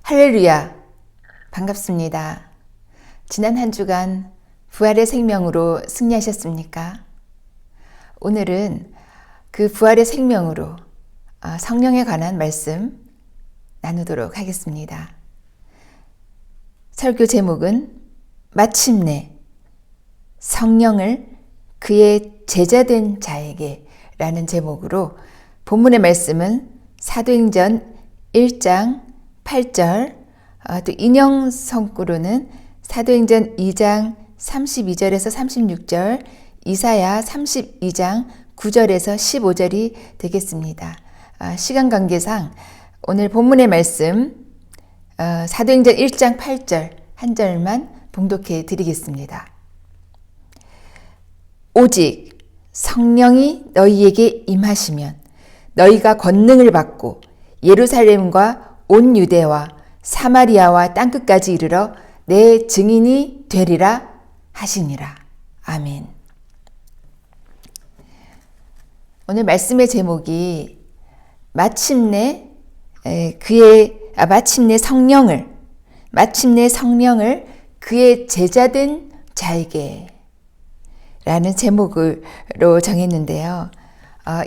할렐루야! 반갑습니다. 지난 한 주간 부활의 생명으로 승리하셨습니까? 오늘은 그 부활의 생명으로 성령에 관한 말씀 나누도록 하겠습니다. 설교 제목은 마침내 성령을 그의 제자된 자에게 라는 제목으로 본문의 말씀은 사도행전 1장 8절, 또 인용 성구로는 사도행전 2장 32절에서 36절, 이사야 32장 9절에서 15절이 되겠습니다. 시간 관계상 오늘 본문의 말씀 사도행전 1장 8절 한 절만 봉독해 드리겠습니다. 오직 성령이 너희에게 임하시면 너희가 권능을 받고 예루살렘과 온 유대와 사마리아와 땅끝까지 이르러 내 증인이 되리라 하시니라. 아멘. 오늘 말씀의 제목이 마침내 성령을 그의 제자된 자에게 라는 제목으로 정했는데요.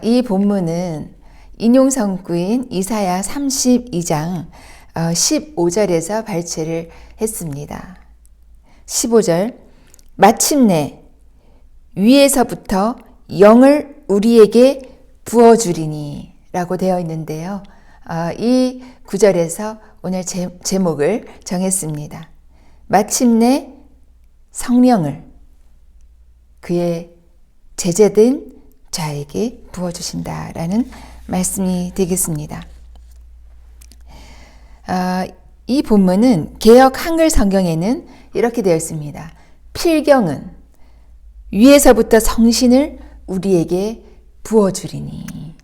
이 본문은 인용성구인 이사야 32장 15절에서 발췌를 했습니다. 15절, 마침내 위에서부터 영을 우리에게 부어주리니 라고 되어 있는데요. 이 구절에서 오늘 제목을 정했습니다. 마침내 성령을 그의 제자된 자에게 부어주신다라는 말씀이 되겠습니다. 이 본문은 개역 한글 성경에는 이렇게 되어 있습니다. 필경은 위에서부터 성신을 우리에게 부어주리니.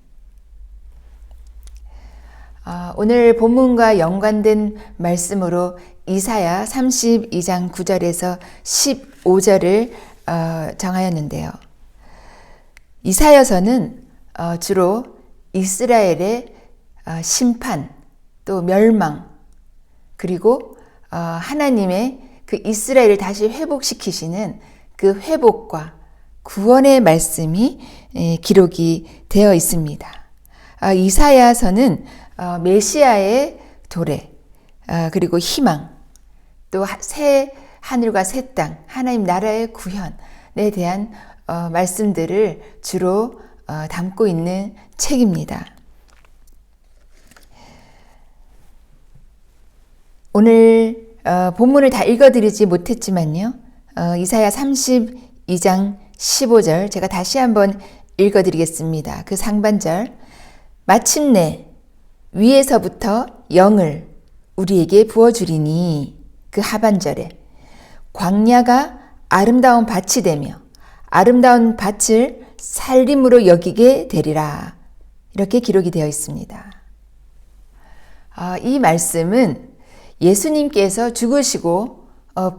오늘 본문과 연관된 말씀으로 이사야 32장 9절에서 15절을 정하였는데요. 이사야서는 주로 이스라엘의 심판, 또 멸망, 그리고 하나님의 그 이스라엘을 다시 회복시키시는 그 회복과 구원의 말씀이 기록이 되어 있습니다. 이사야서는 메시아의 도래, 그리고 희망, 또 새 하늘과 새 땅, 하나님 나라의 구현에 대한 말씀들을 주로 담고 있는 책입니다. 오늘 본문을 다 읽어드리지 못했지만요. 이사야 32장 15절 제가 다시 한번 읽어드리겠습니다. 그 상반절, 마침내 위에서부터 영을 우리에게 부어주리니. 그 하반절에 광야가 아름다운 밭이 되며 아름다운 밭을 살림으로 여기게 되리라. 이렇게 기록이 되어 있습니다. 이 말씀은 예수님께서 죽으시고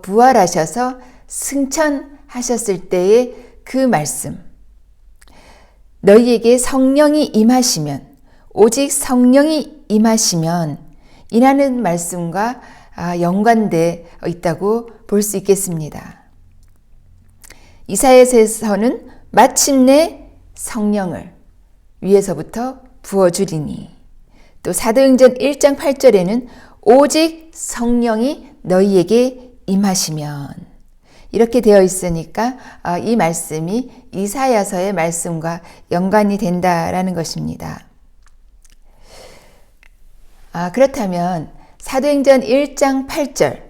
부활하셔서 승천하셨을 때의 그 말씀. 너희에게 성령이 임하시면, 오직 성령이 임하시면 이라는 말씀과 연관되어 있다고 볼 수 있겠습니다. 이사야서에서는 마침내 성령을 위에서부터 부어주리니, 또 사도행전 1장 8절에는 오직 성령이 너희에게 임하시면, 이렇게 되어 있으니까 이 말씀이 이사야서의 말씀과 연관이 된다라는 것입니다. 그렇다면 사도행전 1장 8절,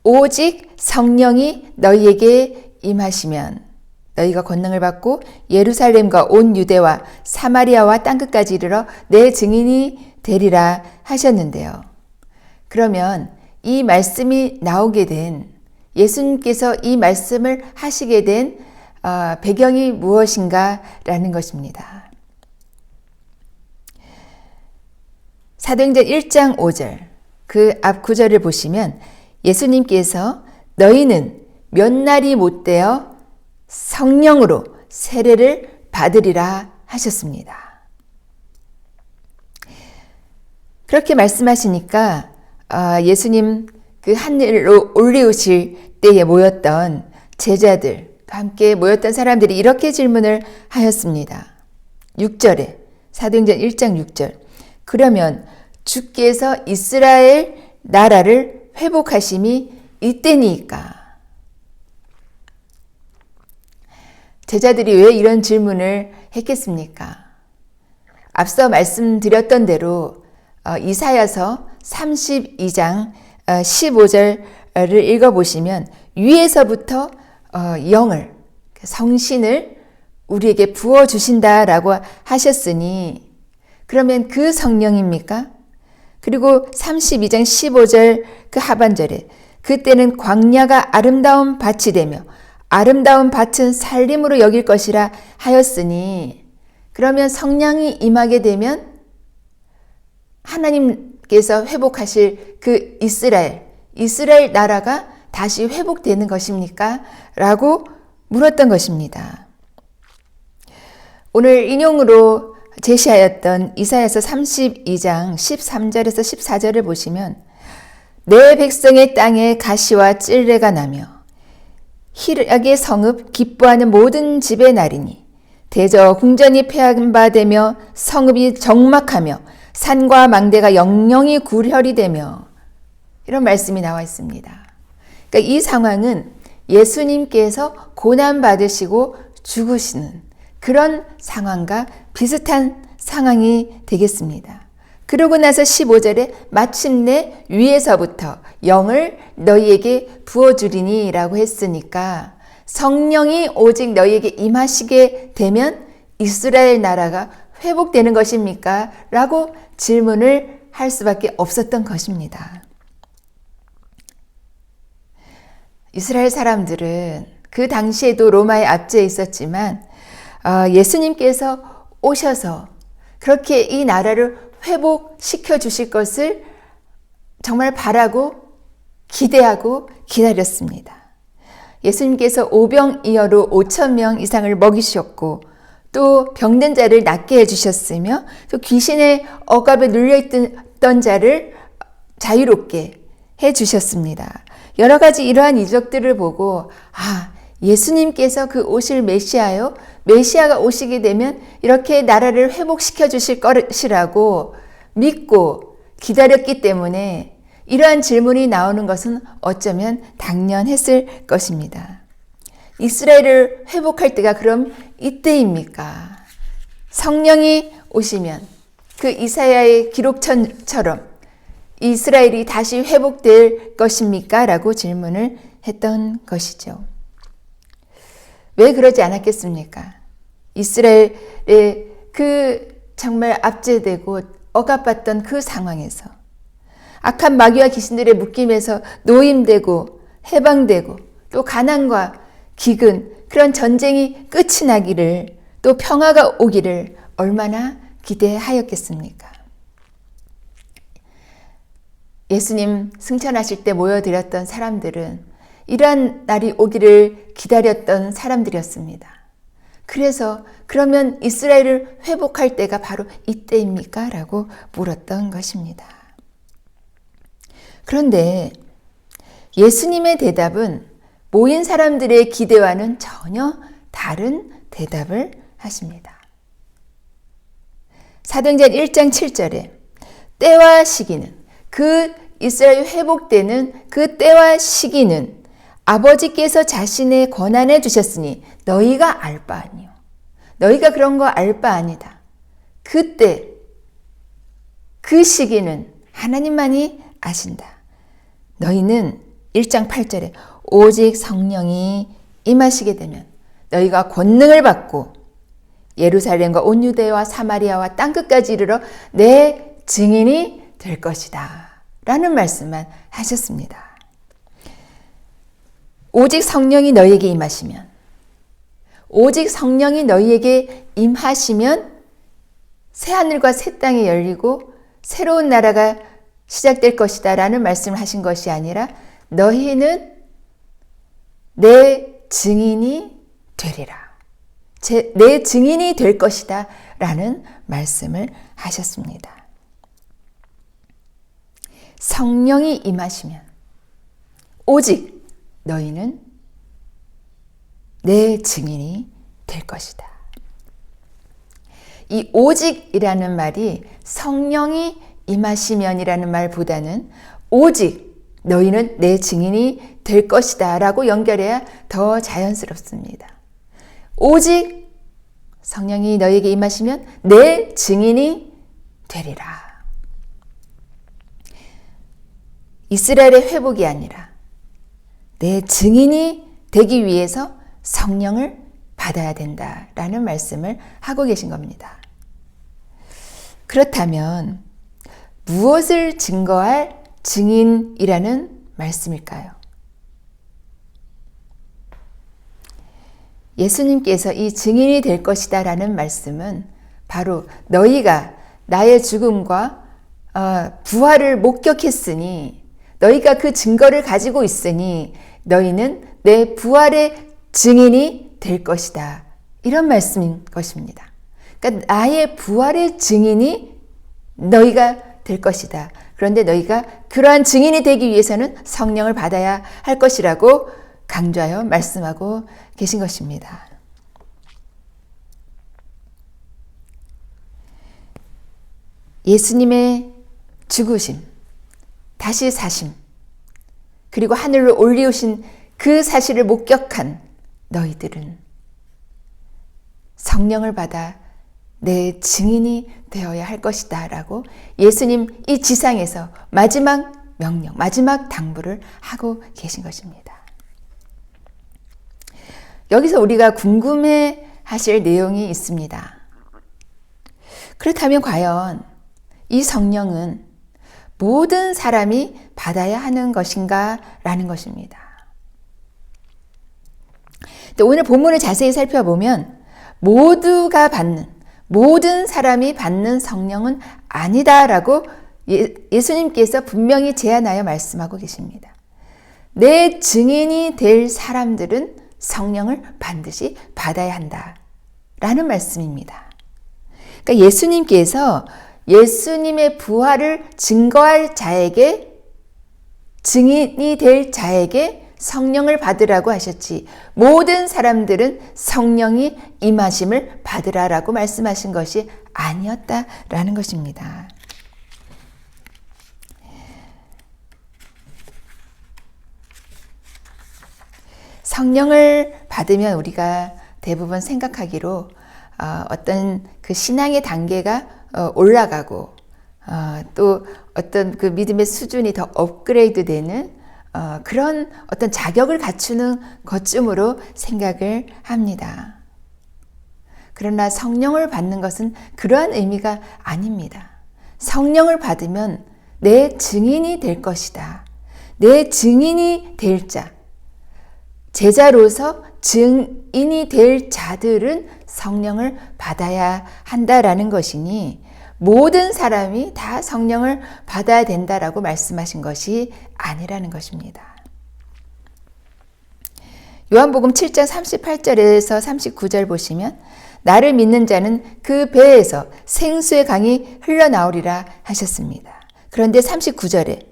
오직 성령이 너희에게 임하시면 너희가 권능을 받고 예루살렘과 온 유대와 사마리아와 땅끝까지 이르러 내 증인이 되리라 하셨는데요. 그러면 이 말씀이 나오게 된, 예수님께서 이 말씀을 하시게 된 배경이 무엇인가라는 것입니다. 사도행전 1장 5절, 그 앞 구절을 보시면 예수님께서 너희는 몇 날이 못되어 성령으로 세례를 받으리라 하셨습니다. 그렇게 말씀하시니까 예수님 그 하늘로 올리우실 때에 모였던 제자들, 함께 모였던 사람들이 이렇게 질문을 하였습니다. 6절에 사도행전 1장 6절. 그러면 주께서 이스라엘 나라를 회복하심이 이때니까. 제자들이 왜 이런 질문을 했겠습니까? 앞서 말씀드렸던 대로 이사야서 32장 15절을 읽어보시면 위에서부터 영을, 성신을 우리에게 부어주신다라고 하셨으니 그러면 그 성령입니까? 그리고 32장 15절 그 하반절에 그때는 광야가 아름다운 밭이 되며 아름다운 밭은 살림으로 여길 것이라 하였으니 그러면 성령이 임하게 되면 하나님께서 회복하실 그 이스라엘 나라가 다시 회복되는 것입니까? 라고 물었던 것입니다. 오늘 인용으로 제시하였던 이사야서 32장 13절에서 14절을 보시면 내 백성의 땅에 가시와 찔레가 나며 희락의 성읍 기뻐하는 모든 집의 날이니 대저 궁전이 폐한 바 되며 성읍이 적막하며 산과 망대가 영영이 굴혈이 되며 이런 말씀이 나와 있습니다. 그러니까 이 상황은 예수님께서 고난받으시고 죽으시는 그런 상황과 비슷한 상황이 되겠습니다. 그러고 나서 15절에 마침내 위에서부터 영을 너희에게 부어주리니 라고 했으니까 성령이 오직 너희에게 임하시게 되면 이스라엘 나라가 회복되는 것입니까? 라고 질문을 할 수밖에 없었던 것입니다. 이스라엘 사람들은 그 당시에도 로마의 압제에 있었지만 예수님께서 오셔서 그렇게 이 나라를 회복시켜 주실 것을 정말 바라고 기대하고 기다렸습니다. 예수님께서 오병이어로 5,000명 이상을 먹이셨고 또 병든 자를 낫게 해주셨으며 또 귀신의 억압에 눌려있던 자를 자유롭게 해주셨습니다. 여러 가지 이러한 이적들을 보고 예수님께서 그 오실 메시아요. 메시아가 오시게 되면 이렇게 나라를 회복시켜 주실 것이라고 믿고 기다렸기 때문에 이러한 질문이 나오는 것은 어쩌면 당연했을 것입니다. 이스라엘을 회복할 때가 그럼 이때입니까? 성령이 오시면 그 이사야의 기록처럼 이스라엘이 다시 회복될 것입니까? 라고 질문을 했던 것이죠. 왜 그러지 않았겠습니까? 이스라엘의 그 정말 압제되고 억압받던 그 상황에서 악한 마귀와 귀신들의 묶임에서 노임되고 해방되고 또 가난과 기근 그런 전쟁이 끝이 나기를 또 평화가 오기를 얼마나 기대하였겠습니까? 예수님 승천하실 때 모여드렸던 사람들은 이러한 날이 오기를 기다렸던 사람들이었습니다. 그래서 그러면 이스라엘을 회복할 때가 바로 이때입니까? 라고 물었던 것입니다. 그런데 예수님의 대답은 모인 사람들의 기대와는 전혀 다른 대답을 하십니다. 사도행전 1장 7절에 때와 시기는 그 이스라엘 회복되는 그 때와 시기는 아버지께서 자신의 권한에 주셨으니 너희가 알 바 아니요. 너희가 그런 거 알 바 아니다. 그때 그 시기는 하나님만이 아신다. 너희는 1장 8절에 오직 성령이 임하시게 되면 너희가 권능을 받고 예루살렘과 온 유대와 사마리아와 땅끝까지 이르러 내 증인이 될 것이다. 라는 말씀만 하셨습니다. 오직 성령이 너희에게 임하시면 오직 성령이 너희에게 임하시면 새하늘과 새 땅이 열리고 새로운 나라가 시작될 것이다 라는 말씀을 하신 것이 아니라 너희는 내 증인이 되리라. 내 증인이 될 것이다 라는 말씀을 하셨습니다. 성령이 임하시면 오직 너희는 내 증인이 될 것이다. 이 오직이라는 말이 성령이 임하시면이라는 말보다는 오직 너희는 내 증인이 될 것이다 라고 연결해야 더 자연스럽습니다. 오직 성령이 너희에게 임하시면 내 증인이 되리라. 이스라엘의 회복이 아니라 내 증인이 되기 위해서 성령을 받아야 된다라는 말씀을 하고 계신 겁니다. 그렇다면 무엇을 증거할 증인이라는 말씀일까요? 예수님께서 이 증인이 될 것이다 라는 말씀은 바로 너희가 나의 죽음과 부활을 목격했으니 너희가 그 증거를 가지고 있으니 너희는 내 부활의 증인이 될 것이다. 이런 말씀인 것입니다. 그러니까 나의 부활의 증인이 너희가 될 것이다. 그런데 너희가 그러한 증인이 되기 위해서는 성령을 받아야 할 것이라고 강조하여 말씀하고 계신 것입니다. 예수님의 죽으심, 다시 사심, 그리고 하늘로 올리우신 그 사실을 목격한 너희들은 성령을 받아 내 증인이 되어야 할 것이다 라고 예수님 이 지상에서 마지막 명령, 마지막 당부를 하고 계신 것입니다. 여기서 우리가 궁금해 하실 내용이 있습니다. 그렇다면 과연 이 성령은 모든 사람이 받아야 하는 것인가 라는 것입니다. 오늘 본문을 자세히 살펴보면 모두가 받는, 모든 사람이 받는 성령은 아니다라고 예수님께서 분명히 제안하여 말씀하고 계십니다. 내 증인이 될 사람들은 성령을 반드시 받아야 한다라는 말씀입니다. 그러니까 예수님께서 예수님의 부활을 증거할 자에게, 증인이 될 자에게 성령을 받으라고 하셨지 모든 사람들은 성령이 임하심을 받으라라고 말씀하신 것이 아니었다라는 것입니다. 성령을 받으면 우리가 대부분 생각하기로 어떤 그 신앙의 단계가 올라가고 또 어떤 그 믿음의 수준이 더 업그레이드 되는 그런 어떤 자격을 갖추는 것쯤으로 생각을 합니다. 그러나 성령을 받는 것은 그러한 의미가 아닙니다. 성령을 받으면 내 증인이 될 것이다. 내 증인이 될 자, 제자로서 증인이 될 자들은 성령을 받아야 한다라는 것이니 모든 사람이 다 성령을 받아야 된다라고 말씀하신 것이 아니라는 것입니다. 요한복음 7장 38절에서 39절 보시면 나를 믿는 자는 그 배에서 생수의 강이 흘러나오리라 하셨습니다. 그런데 39절에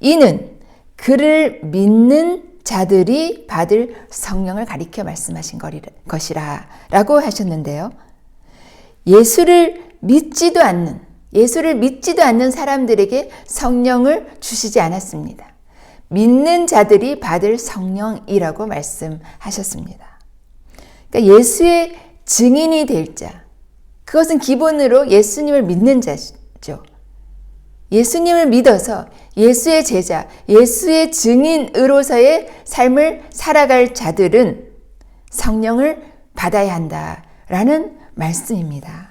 이는 그를 믿는 자들이 받을 성령을 가리켜 말씀하신 것이라 라고 하셨는데요. 예수를 믿지도 않는 사람들에게 성령을 주시지 않았습니다. 믿는 자들이 받을 성령이라고 말씀하셨습니다. 그러니까 예수의 증인이 될 자, 그것은 기본으로 예수님을 믿는 자죠. 예수님을 믿어서 예수의 제자, 예수의 증인으로서의 삶을 살아갈 자들은 성령을 받아야 한다라는 말씀입니다.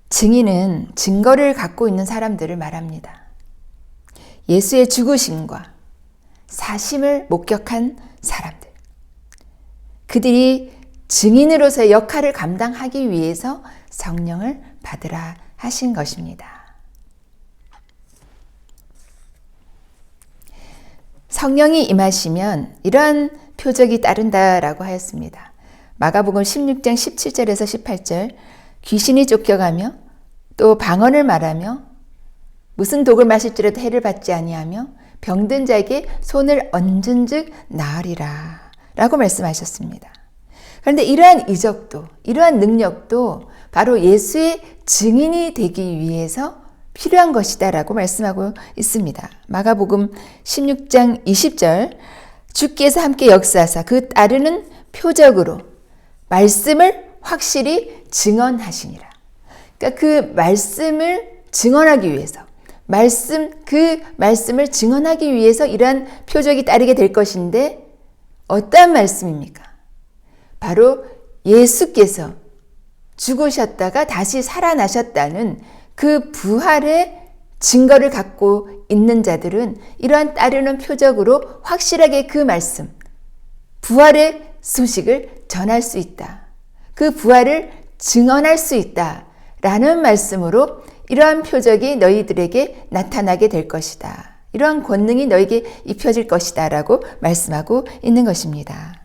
증인은 증거를 갖고 있는 사람들을 말합니다. 예수의 죽으심과 사심을 목격한 사람들. 그들이 증인으로서의 역할을 감당하기 위해서 성령을 받으라 하신 것입니다. 성령이 임하시면 이러한 표적이 따른다라고 하였습니다. 마가복음 16장 17절에서 18절 귀신이 쫓겨가며 또 방언을 말하며 무슨 독을 마실지라도 해를 받지 아니하며 병든 자에게 손을 얹은즉 나으리라 라고 말씀하셨습니다. 그런데 이러한 이적도 이러한 능력도 바로 예수의 증인이 되기 위해서 필요한 것이다 라고 말씀하고 있습니다. 마가복음 16장 20절 주께서 함께 역사하사 그 따르는 표적으로 말씀을 확실히 증언하시니라. 그러니까 그 말씀을 증언하기 위해서 그 말씀을 증언하기 위해서 이러한 표적이 따르게 될 것인데 어떠한 말씀입니까? 바로 예수께서 죽으셨다가 다시 살아나셨다는 그 부활의 증거를 갖고 있는 자들은 이러한 따르는 표적으로 확실하게 그 말씀, 부활의 소식을 전할 수 있다. 그 부활을 증언할 수 있다. 라는 말씀으로 이러한 표적이 너희들에게 나타나게 될 것이다. 이러한 권능이 너에게 입혀질 것이다. 라고 말씀하고 있는 것입니다.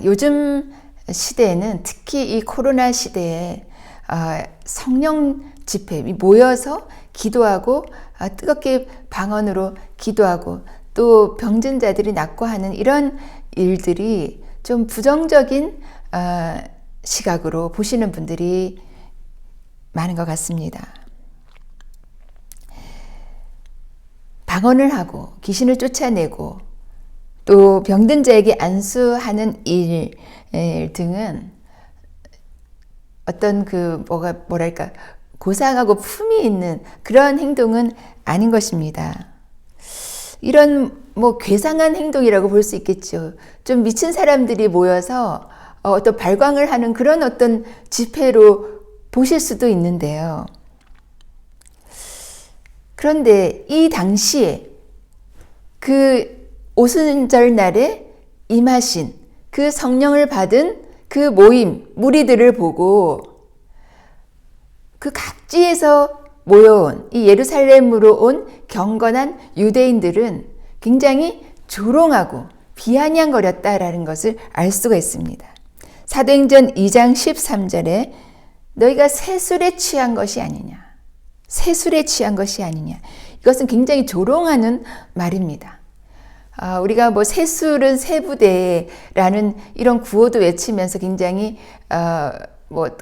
요즘 시대에는 특히 이 코로나 시대에 성령 집회 모여서 기도하고 뜨겁게 방언으로 기도하고 또 병든 자들이 낫고 하는 이런 일들이 좀 부정적인 시각으로 보시는 분들이 많은 것 같습니다. 방언을 하고 귀신을 쫓아내고 또 병든 자에게 안수하는 일 등은 어떤 뭐랄까 고상하고 품위 있는 그런 행동은 아닌 것입니다. 이런 괴상한 행동이라고 볼 수 있겠죠. 좀 미친 사람들이 모여서 어떤 발광을 하는 그런 어떤 집회로 보실 수도 있는데요. 그런데 이 당시에 그 오순절 날에 임하신 그 성령을 받은 그 모임, 무리들을 보고 그 각지에서 모여온 이 예루살렘으로 온 경건한 유대인들은 굉장히 조롱하고 비아냥거렸다라는 것을 알 수가 있습니다. 사도행전 2장 13절에 너희가 새술에 취한 것이 아니냐. 새술에 취한 것이 아니냐. 이것은 굉장히 조롱하는 말입니다. 우리가 새술은 새부대라는 이런 구호도 외치면서 굉장히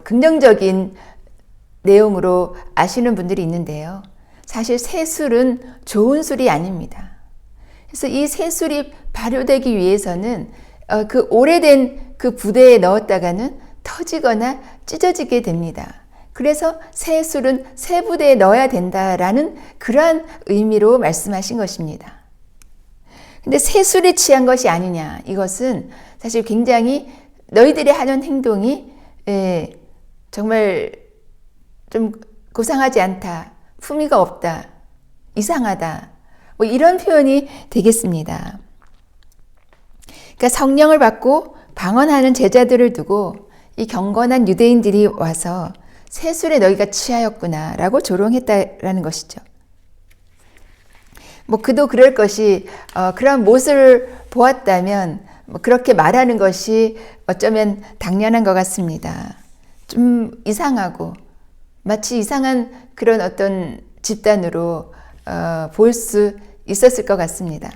긍정적인 내용으로 아시는 분들이 있는데요. 사실 새술은 좋은 술이 아닙니다. 그래서 이 새술이 발효되기 위해서는 그 오래된 그 부대에 넣었다가는 터지거나 찢어지게 됩니다. 그래서 새술은 새부대에 넣어야 된다라는 그러한 의미로 말씀하신 것입니다. 근데 새술에 취한 것이 아니냐. 이것은 사실 굉장히 너희들이 하는 행동이 정말 좀 고상하지 않다. 품위가 없다. 이상하다. 이런 표현이 되겠습니다. 그러니까 성령을 받고 방언하는 제자들을 두고 이 경건한 유대인들이 와서 새술에 너희가 취하였구나 라고 조롱했다라는 것이죠. 그도 그럴 것이 그런 모습을 보았다면 그렇게 말하는 것이 어쩌면 당연한 것 같습니다. 좀 이상하고 마치 이상한 그런 어떤 집단으로 볼 수 있었을 것 같습니다.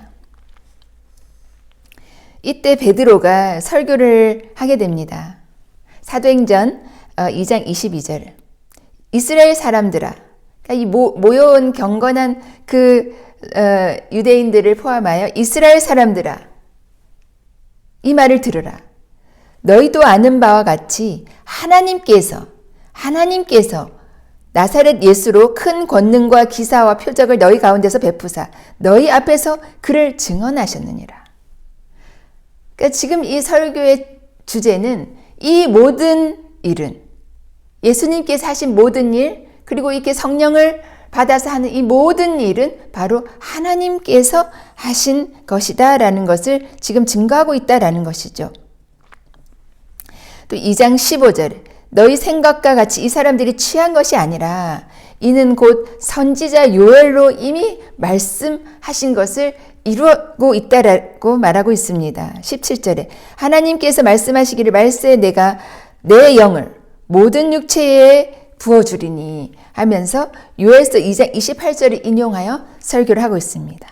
이때 베드로가 설교를 하게 됩니다. 사도행전 2장 22절 이스라엘 사람들아, 그러니까 이 모여온 경건한 그 유대인들을 포함하여 이스라엘 사람들아, 이 말을 들으라. 너희도 아는 바와 같이 하나님께서 나사렛 예수로 큰 권능과 기사와 표적을 너희 가운데서 베푸사 너희 앞에서 그를 증언하셨느니라. 그러니까 지금 이 설교의 주제는 이 모든 일은 예수님께서 하신 모든 일, 그리고 이렇게 성령을 받아서 하는 이 모든 일은 바로 하나님께서 하신 것이다라는 것을 지금 증거하고 있다라는 것이죠. 또 2장 15절 너희 생각과 같이 이 사람들이 취한 것이 아니라 이는 곧 선지자 요엘로 이미 말씀하신 것을 이루고 있다라고 말하고 있습니다. 17절에 하나님께서 말씀하시기를 말세 내가 내 영을 모든 육체에 부어주리니 하면서 요엘서 2장 28절을 인용하여 설교를 하고 있습니다.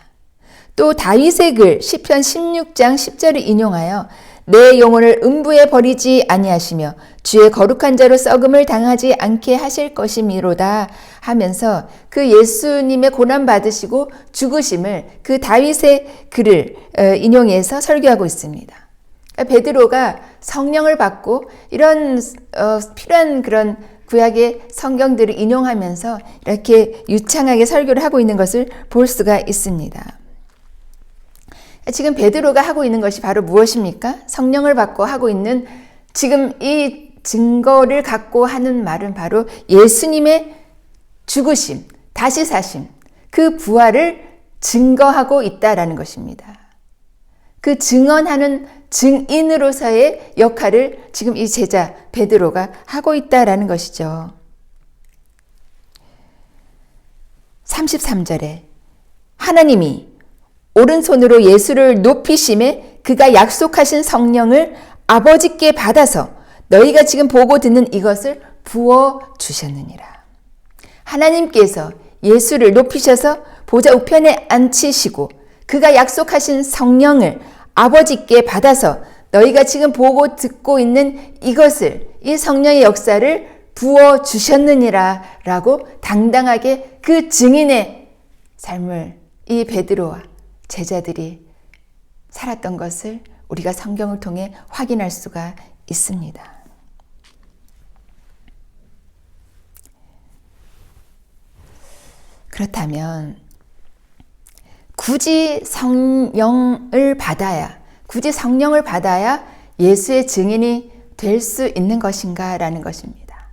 또 다윗의 글 시편 16장 10절을 인용하여 내 영혼을 음부에 버리지 아니하시며 주의 거룩한 자로 썩음을 당하지 않게 하실 것이미로다 하면서 그 예수님의 고난 받으시고 죽으심을 그 다윗의 글을 인용해서 설교하고 있습니다. 베드로가 성령을 받고 이런 필요한 그런 구약의 성경들을 인용하면서 이렇게 유창하게 설교를 하고 있는 것을 볼 수가 있습니다. 지금 베드로가 하고 있는 것이 바로 무엇입니까? 성령을 받고 하고 있는 지금 이 증거를 갖고 하는 말은 바로 예수님의 죽으심, 다시 사심, 그 부활을 증거하고 있다라는 것입니다. 그 증언하는 증인으로서의 역할을 지금 이 제자 베드로가 하고 있다라는 것이죠. 33절에 하나님이 오른손으로 예수를 높이심에 그가 약속하신 성령을 아버지께 받아서 너희가 지금 보고 듣는 이것을 부어주셨느니라. 하나님께서 예수를 높이셔서 보좌 우편에 앉히시고 그가 약속하신 성령을 아버지께 받아서 너희가 지금 보고 듣고 있는 이것을, 이 성령의 역사를 부어주셨느니라 라고 당당하게 그 증인의 삶을 이 베드로와 제자들이 살았던 것을 우리가 성경을 통해 확인할 수가 있습니다. 그렇다면 굳이 성령을 받아야 예수의 증인이 될 수 있는 것인가라는 것입니다.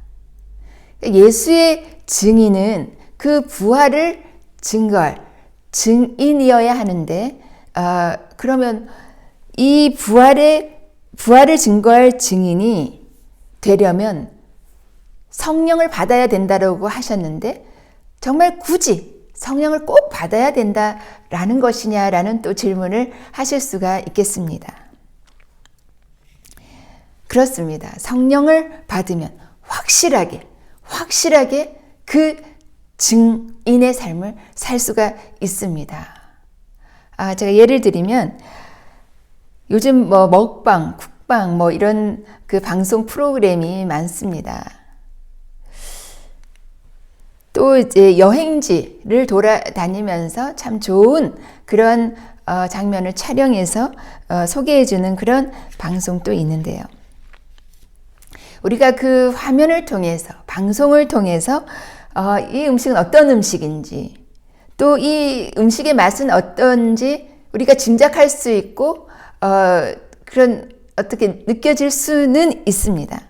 예수의 증인은 그 부활을 증거할 증인이어야 하는데, 그러면 이 부활을 증거할 증인이 되려면 성령을 받아야 된다라고 하셨는데, 정말 굳이 성령을 꼭 받아야 된다라는 것이냐라는 또 질문을 하실 수가 있겠습니다. 그렇습니다. 성령을 받으면 확실하게 그 증인의 삶을 살 수가 있습니다. 제가 예를 들면 요즘 먹방, 쿡방 이런 그 방송 프로그램이 많습니다. 또 이제 여행지를 돌아다니면서 참 좋은 그런 장면을 촬영해서 소개해주는 그런 방송도 있는데요. 우리가 그 화면을 통해서, 방송을 통해서 이 음식은 어떤 음식인지, 또 이 음식의 맛은 어떤지 우리가 짐작할 수 있고 그런 어떻게 느껴질 수는 있습니다.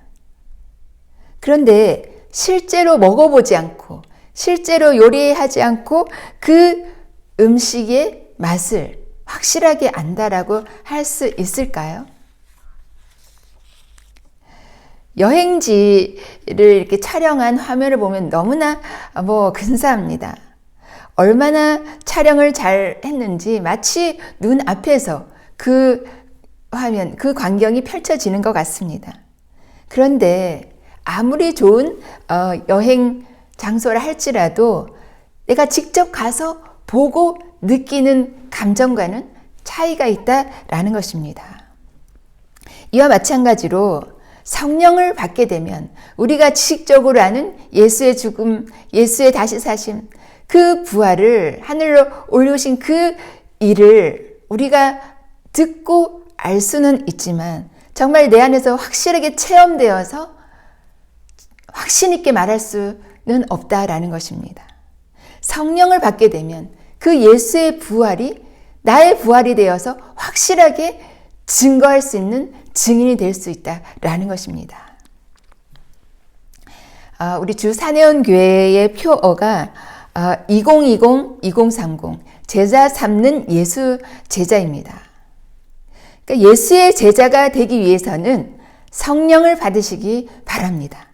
그런데 실제로 먹어보지 않고 실제로 요리하지 않고 그 음식의 맛을 확실하게 안다라고 할 수 있을까요? 여행지를 이렇게 촬영한 화면을 보면 너무나 근사합니다. 얼마나 촬영을 잘 했는지 마치 눈앞에서 그 화면, 그 광경이 펼쳐지는 것 같습니다. 그런데 아무리 좋은 여행 장소라 할지라도 내가 직접 가서 보고 느끼는 감정과는 차이가 있다라는 것입니다. 이와 마찬가지로 성령을 받게 되면 우리가 지식적으로 아는 예수의 죽음, 예수의 다시 사심, 그 부활을 하늘로 올려오신 그 일을 우리가 듣고 알 수는 있지만 정말 내 안에서 확실하게 체험되어서 확신 있게 말할 수는 없다라는 것입니다. 성령을 받게 되면 그 예수의 부활이 나의 부활이 되어서 확실하게 증거할 수 있는 증인이 될 수 있다라는 것입니다. 우리 주 사내원 교회의 표어가 2020-2030 제자 삼는 예수 제자입니다. 그러니까 예수의 제자가 되기 위해서는 성령을 받으시기 바랍니다.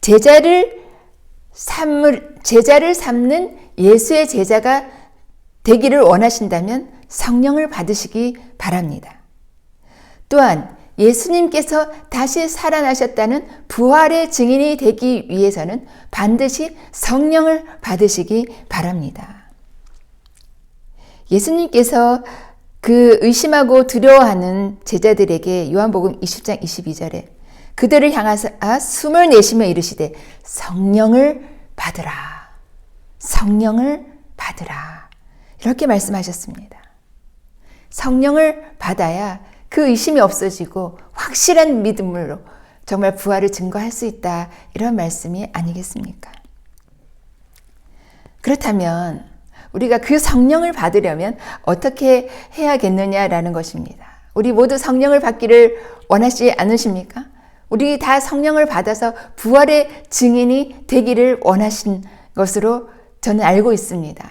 제자를 삼는 예수의 제자가 되기를 원하신다면 성령을 받으시기 바랍니다. 또한 예수님께서 다시 살아나셨다는 부활의 증인이 되기 위해서는 반드시 성령을 받으시기 바랍니다. 예수님께서 그 의심하고 두려워하는 제자들에게 요한복음 20장 22절에 그들을 향하사 숨을 내쉬며 이르시되 성령을 받으라. 성령을 받으라. 이렇게 말씀하셨습니다. 성령을 받아야 그 의심이 없어지고 확실한 믿음으로 정말 부활을 증거할 수 있다. 이런 말씀이 아니겠습니까? 그렇다면 우리가 그 성령을 받으려면 어떻게 해야겠느냐라는 것입니다. 우리 모두 성령을 받기를 원하시지 않으십니까? 우리 다 성령을 받아서 부활의 증인이 되기를 원하신 것으로 저는 알고 있습니다.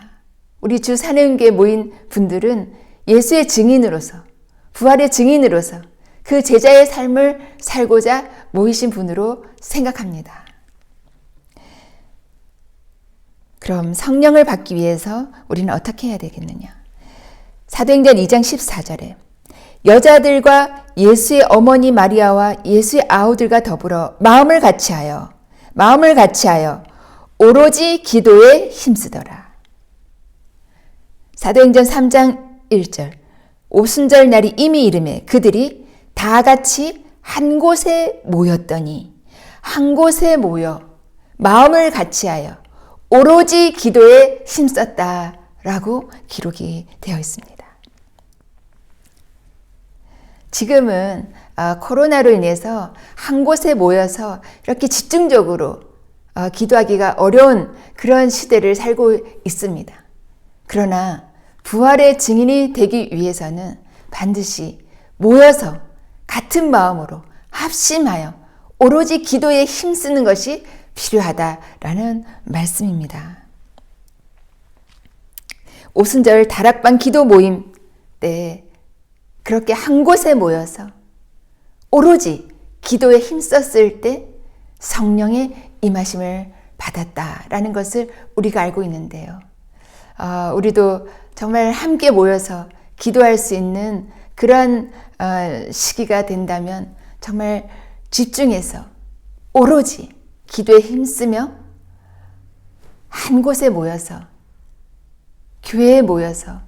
우리 주 사내교회에 모인 분들은 예수의 증인으로서, 부활의 증인으로서 그 제자의 삶을 살고자 모이신 분으로 생각합니다. 그럼 성령을 받기 위해서 우리는 어떻게 해야 되겠느냐? 사도행전 2장 14절에 여자들과 예수의 어머니 마리아와 예수의 아우들과 더불어 마음을 같이하여 오로지 기도에 힘쓰더라. 사도행전 3장 1절 오순절 날이 이미 이르매 그들이 다 같이 한 곳에 모였더니 한 곳에 모여 마음을 같이하여 오로지 기도에 힘썼다라고 기록이 되어 있습니다. 지금은 코로나로 인해서 한 곳에 모여서 이렇게 집중적으로 기도하기가 어려운 그런 시대를 살고 있습니다. 그러나 부활의 증인이 되기 위해서는 반드시 모여서 같은 마음으로 합심하여 오로지 기도에 힘쓰는 것이 필요하다라는 말씀입니다. 오순절 다락방 기도 모임 때 그렇게 한 곳에 모여서 오로지 기도에 힘썼을 때 성령의 임하심을 받았다라는 것을 우리가 알고 있는데요. 우리도 정말 함께 모여서 기도할 수 있는 그런 시기가 된다면 정말 집중해서 오로지 기도에 힘쓰며 한 곳에 모여서 교회에 모여서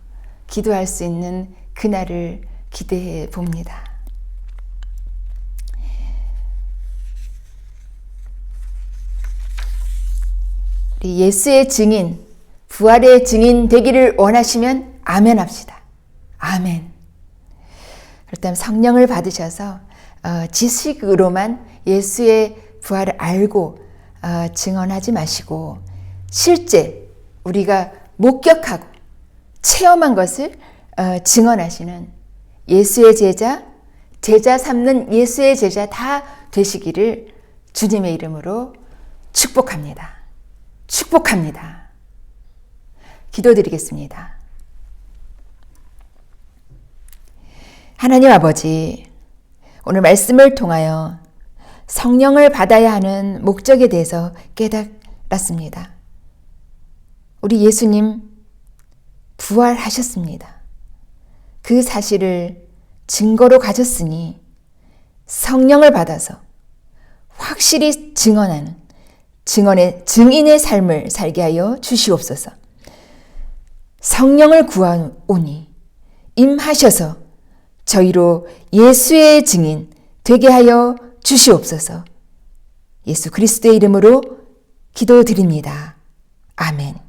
기도할 수 있는 그날을 기대해 봅니다. 우리 예수의 증인, 부활의 증인 되기를 원하시면 아멘 합시다. 아멘. 그렇다면 성령을 받으셔서 지식으로만 예수의 부활을 알고 증언하지 마시고 실제 우리가 목격하고 체험한 것을 증언하시는 예수의 제자, 제자 삼는 예수의 제자 다 되시기를 주님의 이름으로 축복합니다. 축복합니다. 기도드리겠습니다. 하나님 아버지, 오늘 말씀을 통하여 성령을 받아야 하는 목적에 대해서 깨달았습니다. 우리 예수님 부활하셨습니다. 그 사실을 증거로 가졌으니 성령을 받아서 확실히 증언하는 증인의 삶을 살게 하여 주시옵소서. 성령을 구하오니 임하셔서 저희로 예수의 증인 되게 하여 주시옵소서. 예수 그리스도의 이름으로 기도드립니다. 아멘.